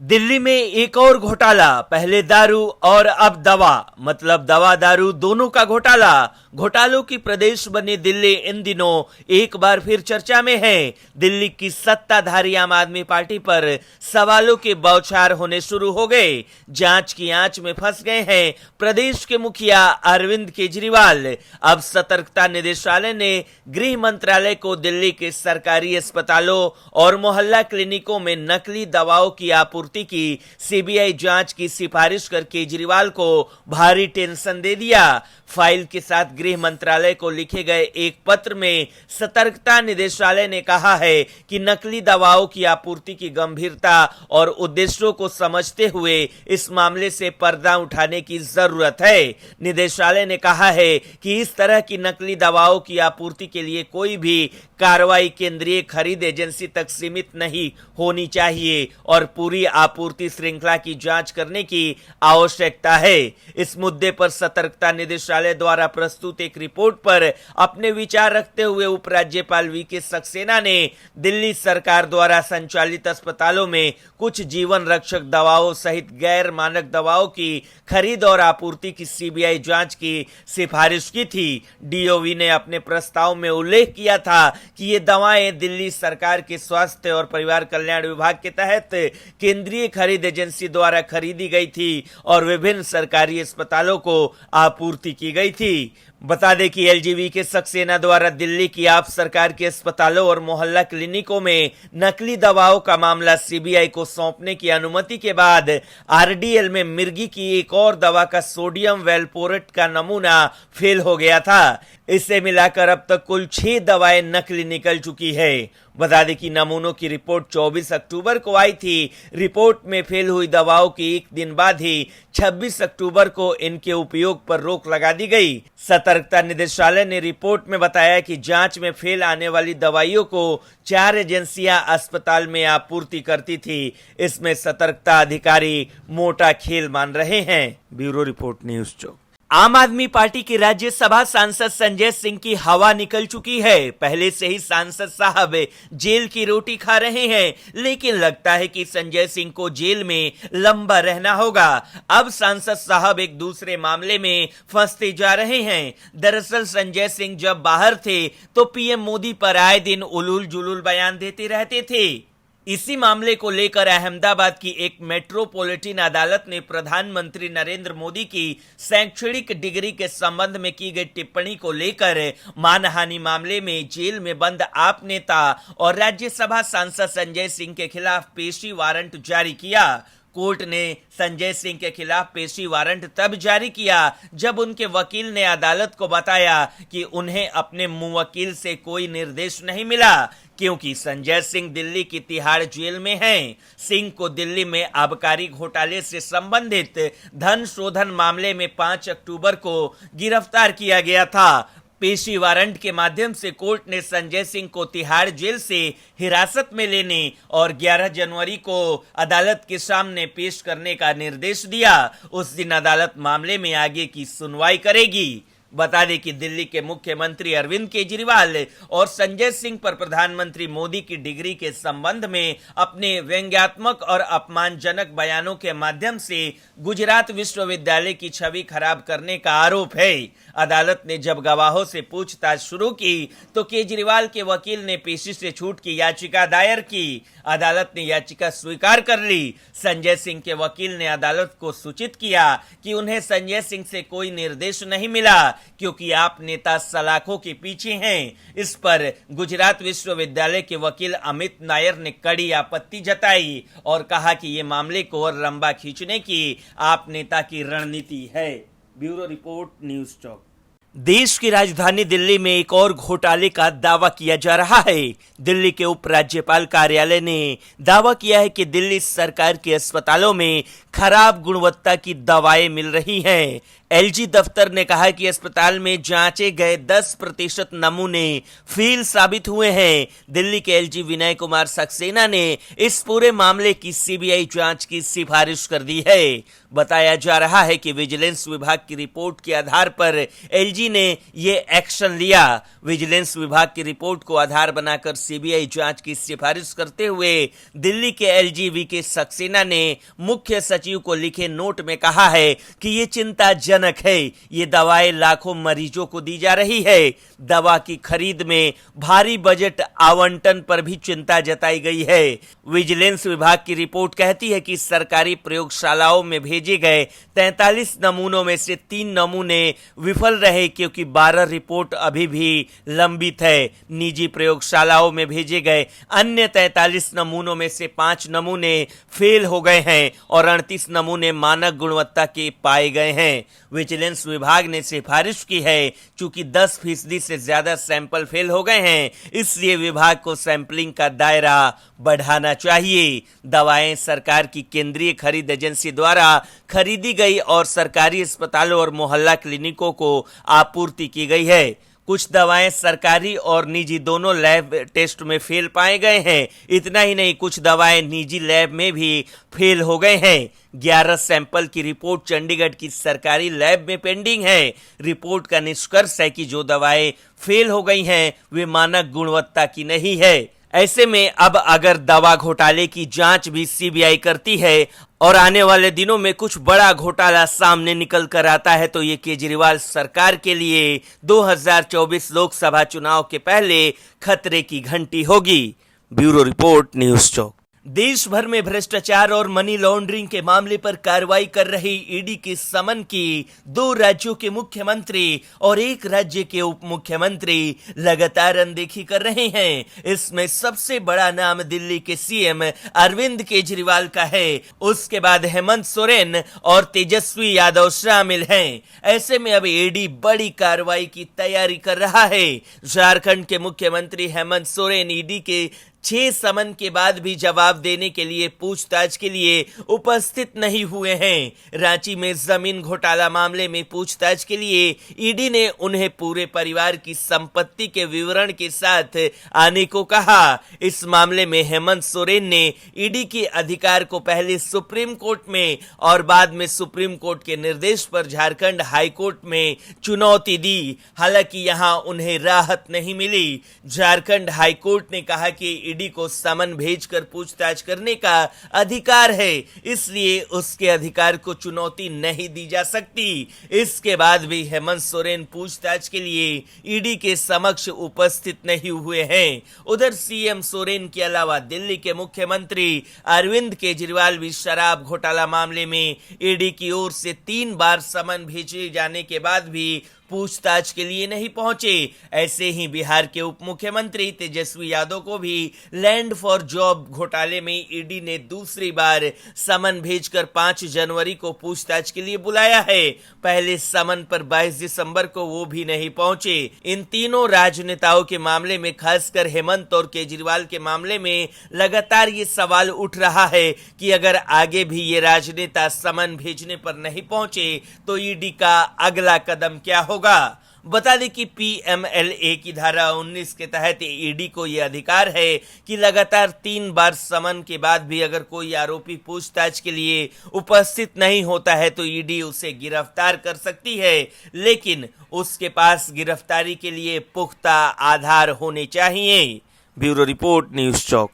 दिल्ली में एक और घोटाला, पहले दारू और अब दवा, मतलब दवा दारू दोनों का घोटाला। घोटालों की प्रदेश बनी दिल्ली इन दिनों एक बार फिर चर्चा में है। दिल्ली की सत्ताधारी आम आदमी पार्टी पर सवालों के बौछार होने शुरू हो गए। जांच की आंच में फंस गए हैं प्रदेश के मुखिया अरविंद केजरीवाल। अब सतर्कता निदेशालय ने गृह मंत्रालय को दिल्ली के सरकारी अस्पतालों और मोहल्ला क्लिनिकों में नकली दवाओं की आपूर्ति की सीबीआई जांच की सिफारिश कर केजरीवाल को भारी टेंशन दे दिया। फाइल के साथ गृह मंत्रालय को लिखे गए एक पत्र में सतर्कता निदेशालय ने कहा है कि नकली दवाओं की आपूर्ति की गंभीरता और उद्देश्यों को समझते हुए इस मामले से पर्दा उठाने की जरूरत है। निदेशालय ने कहा है कि इस तरह की नकली दवाओं की आपूर्ति के लिए कोई भी कार्रवाई केंद्रीय खरीद एजेंसी तक सीमित नहीं होनी चाहिए और पूरी आपूर्ति श्रृंखला की जांच करने की आवश्यकता है। इस मुद्दे पर सतर्कता निदेशालय द्वारा प्रस्तुत एक रिपोर्ट पर अपने विचार रखते हुए उपराज्यपाल वीके सक्सेना ने दिल्ली सरकार द्वारा संचालित अस्पतालों में कुछ जीवन रक्षक दवाओं सहित गैर मानक दवाओं की खरीद और आपूर्ति की सीबीआई जांच की सिफारिश की थी। डीओवी ने अपने प्रस्ताव में उल्लेख किया था कि ये दवाएं दिल्ली सरकार के स्वास्थ्य और परिवार कल्याण विभाग के तहत केंद्रीय खरीद एजेंसी द्वारा खरीदी गई थी और विभिन्न सरकारी अस्पतालों को आपूर्ति की गई थी। बता दें कि एलजीवी के सक्सेना द्वारा दिल्ली की आप सरकार के अस्पतालों और मोहल्ला क्लिनिकों में नकली दवाओं का मामला सीबीआई को सौंपने की अनुमति के बाद आरडीएल में मिर्गी की एक और दवा का सोडियम वेलपोरेट का नमूना फेल हो गया था। इसे मिलाकर अब तक कुल 6 दवाएं नकली निकल चुकी है। बता दें कि नमूनों की रिपोर्ट 24 अक्टूबर को आई थी। रिपोर्ट में फेल हुई दवाओं के एक दिन बाद ही 26 अक्टूबर को इनके उपयोग पर रोक लगा दी गई। सतर्कता निदेशालय ने रिपोर्ट में बताया कि जांच में फेल आने वाली दवाइयों को 4 एजेंसियां अस्पताल में आपूर्ति करती थी। इसमें सतर्कता अधिकारी मोटा खेल मान रहे हैं। ब्यूरो रिपोर्ट, न्यूज़ चौक। आम आदमी पार्टी के राज्यसभा सांसद संजय सिंह की हवा निकल चुकी है। पहले से ही सांसद साहब जेल की रोटी खा रहे हैं, लेकिन लगता है कि संजय सिंह को जेल में लंबा रहना होगा। अब सांसद साहब एक दूसरे मामले में फंसते जा रहे हैं। दरअसल संजय सिंह जब बाहर थे तो पीएम मोदी पर आए दिन उलूल जुलूल बयान देते रहते थे। इसी मामले को लेकर अहमदाबाद की एक मेट्रोपॉलिटन अदालत ने प्रधानमंत्री नरेंद्र मोदी की शैक्षणिक डिग्री के संबंध में की गई टिप्पणी को लेकर मानहानि मामले में जेल में बंद आप नेता और राज्यसभा सांसद संजय सिंह के खिलाफ पेशी वारंट जारी किया। कोर्ट ने संजय सिंह के खिलाफ पेशी वारंट तब जारी किया जब उनके वकील ने अदालत को बताया कि उन्हें अपने मुवक्किल से कोई निर्देश नहीं मिला, क्योंकि संजय सिंह दिल्ली की तिहाड़ जेल में हैं। सिंह को दिल्ली में आबकारी घोटाले से संबंधित धन शोधन मामले में 5 अक्टूबर को गिरफ्तार किया गया था। पेशी वारंट के माध्यम से कोर्ट ने संजय सिंह को तिहाड़ जेल से हिरासत में लेने और 11 जनवरी को अदालत के सामने पेश करने का निर्देश दिया। उस दिन अदालत मामले में आगे की सुनवाई करेगी। बता दें कि दिल्ली के मुख्यमंत्री अरविंद केजरीवाल और संजय सिंह पर प्रधानमंत्री मोदी की डिग्री के संबंध में अपने व्यंग्यात्मक और अपमानजनक बयानों के माध्यम से गुजरात विश्वविद्यालय की छवि खराब करने का आरोप है। अदालत ने जब गवाहों से पूछताछ शुरू की तो केजरीवाल के वकील ने पेशी से छूट की याचिका दायर की। अदालत ने याचिका स्वीकार कर ली। संजय सिंह के वकील ने अदालत को सूचित किया कि उन्हें संजय सिंह से कोई निर्देश नहीं मिला, क्योंकि आप नेता सलाखों के पीछे हैं। इस पर गुजरात विश्वविद्यालय के वकील अमित नायर ने कड़ी आपत्ति जताई और कहा कि ये मामले को और लंबा खींचने की आप नेता की रणनीति है। ब्यूरो रिपोर्ट, न्यूज़ चौक। देश की राजधानी दिल्ली में एक और घोटाले का दावा किया जा रहा है। दिल्ली के उपराज्यपाल कार्यालय ने दावा किया है कि दिल्ली सरकार के अस्पतालों में खराब गुणवत्ता की दवाएं मिल रही हैं। एलजी दफ्तर ने कहा कि अस्पताल में जांचे गए 10% नमूने फेल साबित हुए हैं। दिल्ली के एलजी विनय कुमार सक्सेना ने इस पूरे मामले की सीबीआई जांच की सिफारिश कर दी है। बताया जा रहा है कि विजिलेंस विभाग की रिपोर्ट के आधार पर एलजी ने ये एक्शन लिया। विजिलेंस विभाग की रिपोर्ट को आधार बनाकर सीबीआई जांच की सिफारिश करते हुए दिल्ली के एलजी वीके सक्सेना ने मुख्य सचिव को लिखे नोट में कहा है कि ये चिंताजनक है। ये दवाएं लाखों मरीजों को दी जा रही है। दवा की खरीद में भारी बजट आवंटन पर भी चिंता जताई गई है। विजिलेंस विभाग की रिपोर्ट कहती है कि सरकारी प्रयोगशालाओं में भेजे गए 43 नमूनों में से 3 नमूने विफल रहे, क्योंकि 12 रिपोर्ट अभी भी लंबित है। निजी प्रयोगशालाओं में भेजे गए अन्य 43 नमूनों में से 5 नमूने फेल हो गए हैं और 38 नमूने मानक गुणवत्ता के पाए गए हैं। विजिलेंस विभाग ने सिफारिश की है, चूंकि 10% से ज्यादा सैंपल फेल हो गए हैं, इसलिए विभाग को सैंपलिंग का दायरा बढ़ाना चाहिए। दवाएं सरकार की केंद्रीय खरीद एजेंसी द्वारा खरीदी गई और सरकारी अस्पतालों और मोहल्ला क्लिनिकों को आपूर्ति की गई है। कुछ दवाएं सरकारी और निजी दोनों लैब टेस्ट में फेल पाए गए हैं। इतना ही नहीं, कुछ दवाएं निजी लैब में भी फेल हो गए हैं। 11 सैंपल की रिपोर्ट चंडीगढ़ की सरकारी लैब में पेंडिंग है। रिपोर्ट का निष्कर्ष है कि जो दवाएं फेल हो गई हैं वे मानक गुणवत्ता की नहीं है। ऐसे में अब अगर दवा घोटाले की जांच भी सीबीआई करती है और आने वाले दिनों में कुछ बड़ा घोटाला सामने निकल कर आता है, तो ये केजरीवाल सरकार के लिए 2024 लोकसभा चुनाव के पहले खतरे की घंटी होगी। ब्यूरो रिपोर्ट, न्यूज़ चौक। देश भर में भ्रष्टाचार और मनी लॉन्ड्रिंग के मामले पर कार्रवाई कर रही ईडी की समन की 2 राज्यों के मुख्यमंत्री और 1 राज्य के उप मुख्यमंत्री लगातार अनदेखी कर रहे हैं। इसमें सबसे बड़ा नाम दिल्ली के सीएम अरविंद केजरीवाल का है। उसके बाद हेमंत सोरेन और तेजस्वी यादव शामिल हैं। ऐसे में अब ईडी बड़ी कार्रवाई की तैयारी कर रहा है। झारखंड के मुख्यमंत्री हेमंत सोरेन ईडी के 6 समन के बाद भी जवाब देने के लिए पूछताछ के लिए उपस्थित नहीं हुए हैं। रांची में जमीन घोटाला मामले में पूछताछ के लिए ईडी ने उन्हें पूरे परिवार की संपत्ति के विवरण के साथ आने को कहा। इस मामले में हेमंत सोरेन ने ईडी के अधिकार को पहले सुप्रीम कोर्ट में और बाद में सुप्रीम कोर्ट के निर्देश पर झारखंड हाई कोर्ट में चुनौती दी। हालांकि यहां उन्हें राहत नहीं मिली। झारखंड हाई कोर्ट ने कहा कि ईडी को समन भेजकर पूछताछ करने का अधिकार है, इसलिए उसके अधिकार को चुनौती नहीं दी जा सकती। इसके बाद भी हेमंत सोरेन पूछताछ के लिए ईडी के समक्ष उपस्थित नहीं हुए हैं। उधर सीएम सोरेन के अलावा दिल्ली के मुख्यमंत्री अरविंद केजरीवाल भी शराब घोटाला मामले में ईडी की ओर से 3 बार समन भेजे जाने के बाद भी पूछताछ के लिए नहीं पहुंचे। ऐसे ही बिहार के उप मुख्यमंत्री तेजस्वी यादव को भी लैंड फॉर जॉब घोटाले में ईडी ने दूसरी बार समन भेजकर 5 जनवरी को पूछताछ के लिए बुलाया है। पहले समन पर 22 दिसंबर को वो भी नहीं पहुंचे। इन तीनों राजनेताओं के मामले में, खासकर हेमंत और केजरीवाल के मामले में लगातार ये सवाल उठ रहा है कि अगर आगे भी ये राजनेता समन भेजने पर नहीं पहुंचे तो ईडी का अगला कदम क्या होगा। बता दें कि पीएमएलए की धारा 19 के तहत ईडी को यह अधिकार है कि लगातार 3 बार समन के बाद भी अगर कोई आरोपी पूछताछ के लिए उपस्थित नहीं होता है तो ईडी उसे गिरफ्तार कर सकती है, लेकिन उसके पास गिरफ्तारी के लिए पुख्ता आधार होने चाहिए। ब्यूरो रिपोर्ट, न्यूज़ चौक।